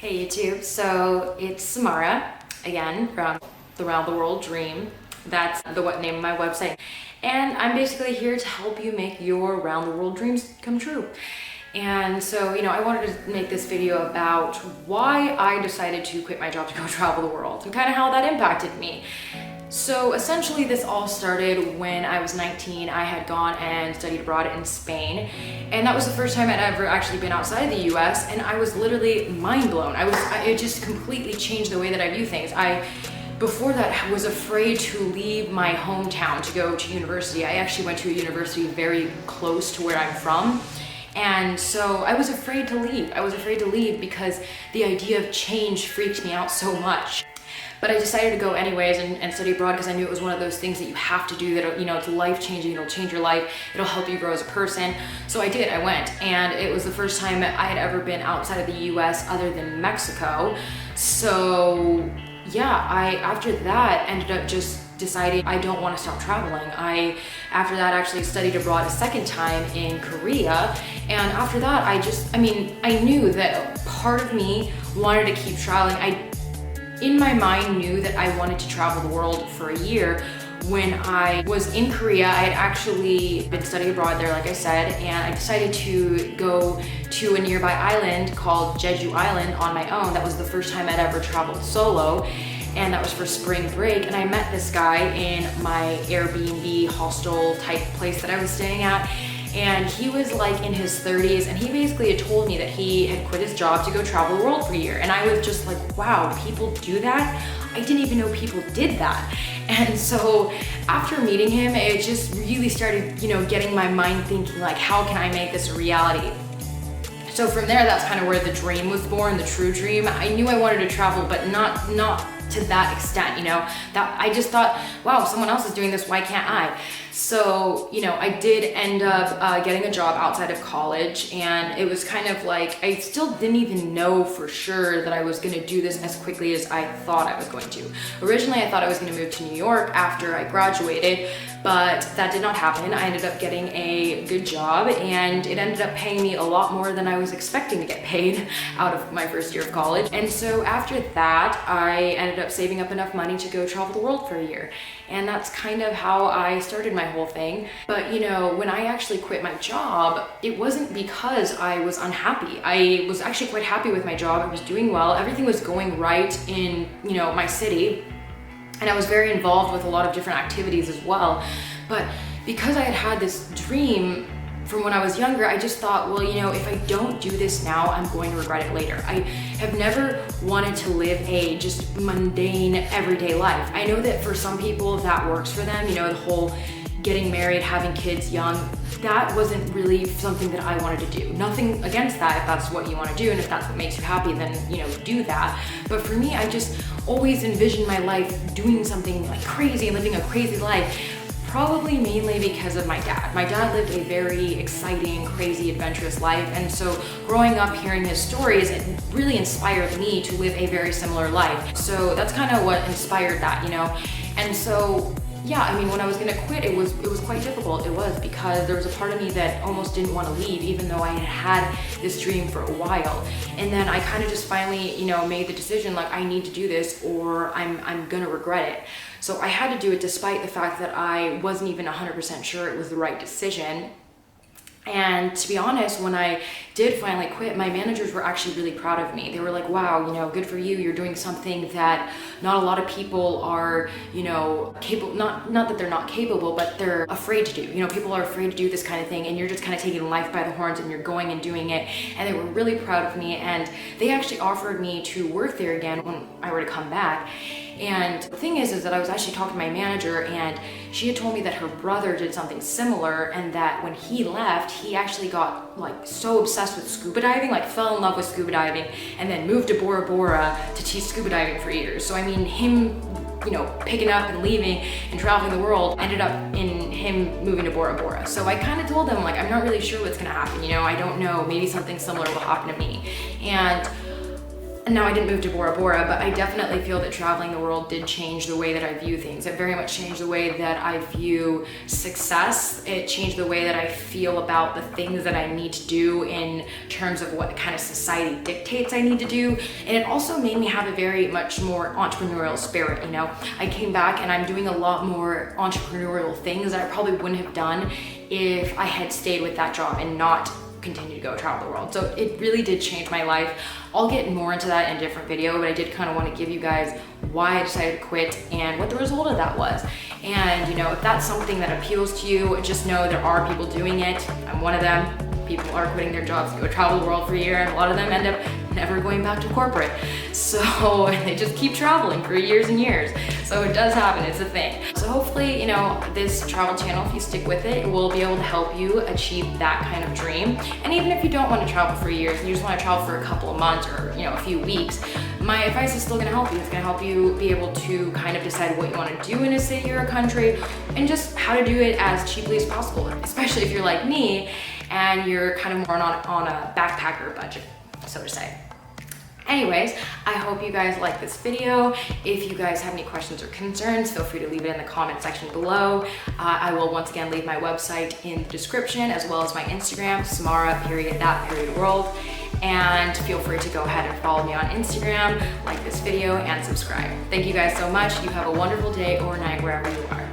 Hey YouTube, so it's Samara, again, from the Round the World Dream. That's the name of my website. And I'm basically here to help you make your round the world dreams come true. And so, I wanted to make this video about why I decided to quit my job to go travel the world and kind of how that impacted me. So essentially this all started when I was 19. I had gone and studied abroad in Spain, and that was the first time I'd ever actually been outside the US, and I was literally mind blown. It just completely changed the way that I view things. Before that, was afraid to leave my hometown to go to university. I actually went to a university very close to where I'm from. And so I was afraid to leave. I was afraid to leave because the idea of change freaked me out so much. But I decided to go anyways and study abroad because I knew it was one of those things that you have to do, that, it's life-changing, it'll change your life, it'll help you grow as a person. So I did, I went, and it was the first time I had ever been outside of the US other than Mexico. So yeah, after that ended up just deciding I don't want to stop traveling. After that actually studied abroad a second time in Korea, and after that I knew that part of me wanted to keep traveling. I in my mind knew that I wanted to travel the world for a year. When I was in Korea, I had actually been studying abroad there, like I said, and I decided to go to a nearby island called Jeju Island on my own. That was the first time I'd ever traveled solo, and that was for spring break. And I met this guy in my Airbnb hostel type place that I was staying at, and he was like in his 30s, and he basically had told me that he had quit his job to go travel the world for a year. And I was just like, wow, people do that? I didn't even know people did that. And so after meeting him, it just really started, getting my mind thinking, like, how can I make this a reality? So from there, that's kind of where the dream was born, the true dream. I knew I wanted to travel, but not to that extent, that I just thought, wow, someone else is doing this, why can't I? So, I did end up getting a job outside of college, and it was kind of like, I still didn't even know for sure that I was gonna do this as quickly as I thought I was going to. Originally, I thought I was gonna move to New York after I graduated, but that did not happen. I ended up getting a good job, and it ended up paying me a lot more than I was expecting to get paid out of my first year of college. And so after that, I ended up saving up enough money to go travel the world for a year. And that's kind of how I started my whole thing. But when I actually quit my job, it wasn't because I was unhappy. I was actually quite happy with my job. I was doing well. Everything was going right in, my city. And I was very involved with a lot of different activities as well. But because I had had this dream from when I was younger, I just thought, well, if I don't do this now, I'm going to regret it later. I have never wanted to live a just mundane, everyday life. I know that for some people that works for them, the whole getting married, having kids young, that wasn't really something that I wanted to do. Nothing against that if that's what you want to do, and if that's what makes you happy, then, do that. But for me, I just always envisioned my life doing something like crazy, living a crazy life. Probably mainly because of my dad. My dad lived a very exciting, crazy, adventurous life, and so growing up hearing his stories, it really inspired me to live a very similar life. So that's kind of what inspired that, And so, yeah, when I was gonna quit, it was quite difficult. It was because there was a part of me that almost didn't want to leave, even though I had this dream for a while. And then I kind of just finally, made the decision, like, I need to do this or I'm gonna regret it. So I had to do it despite the fact that I wasn't even 100% sure it was the right decision. And to be honest, when I did finally quit, my managers were actually really proud of me. They were like, wow, good for you. You're doing something that not a lot of people are, capable, not that they're not capable, but they're afraid to do. People are afraid to do this kind of thing, and you're just kind of taking life by the horns and you're going and doing it. And they were really proud of me, and they actually offered me to work there again when I were to come back. And the thing is that I was actually talking to my manager, and she had told me that her brother did something similar, and that when he left, he actually got like so obsessed with scuba diving, like fell in love with scuba diving, and then moved to Bora Bora to teach scuba diving for years. So him picking up and leaving and traveling the world ended up in him moving to Bora Bora. So I kind of told them, like, I'm not really sure what's gonna happen, I don't know, maybe something similar will happen to me. And And now I didn't move to Bora Bora, but I definitely feel that traveling the world did change the way that I view things. It very much changed the way that I view success. It changed the way that I feel about the things that I need to do in terms of what kind of society dictates I need to do. And it also made me have a very much more entrepreneurial spirit, you know? I came back and I'm doing a lot more entrepreneurial things that I probably wouldn't have done if I had stayed with that job and not continue to go travel the world. So it really did change my life. I'll get more into that in a different video, but I did kind of want to give you guys why I decided to quit and what the result of that was. And you know, if that's something that appeals to you, just know there are people doing it. I'm one of them. People are quitting their jobs to go travel the world for a year, and a lot of them end up never going back to corporate. So they just keep traveling for years and years. So it does happen, it's a thing. So hopefully, you know, this travel channel, if you stick with it, will be able to help you achieve that kind of dream. And even if you don't want to travel for years, and you just want to travel for a couple of months or, you know, a few weeks, my advice is still gonna help you. It's gonna help you be able to kind of decide what you want to do in a city or a country, and just how to do it as cheaply as possible, especially if you're like me and you're kind of more on a backpacker budget, so to say. Anyways, I hope you guys like this video. If you guys have any questions or concerns, feel free to leave it in the comment section below. I will once again leave my website in the description, as well as my Instagram, Samara.that.world. And feel free to go ahead and follow me on Instagram, like this video, and subscribe. Thank you guys so much. You have a wonderful day or night wherever you are.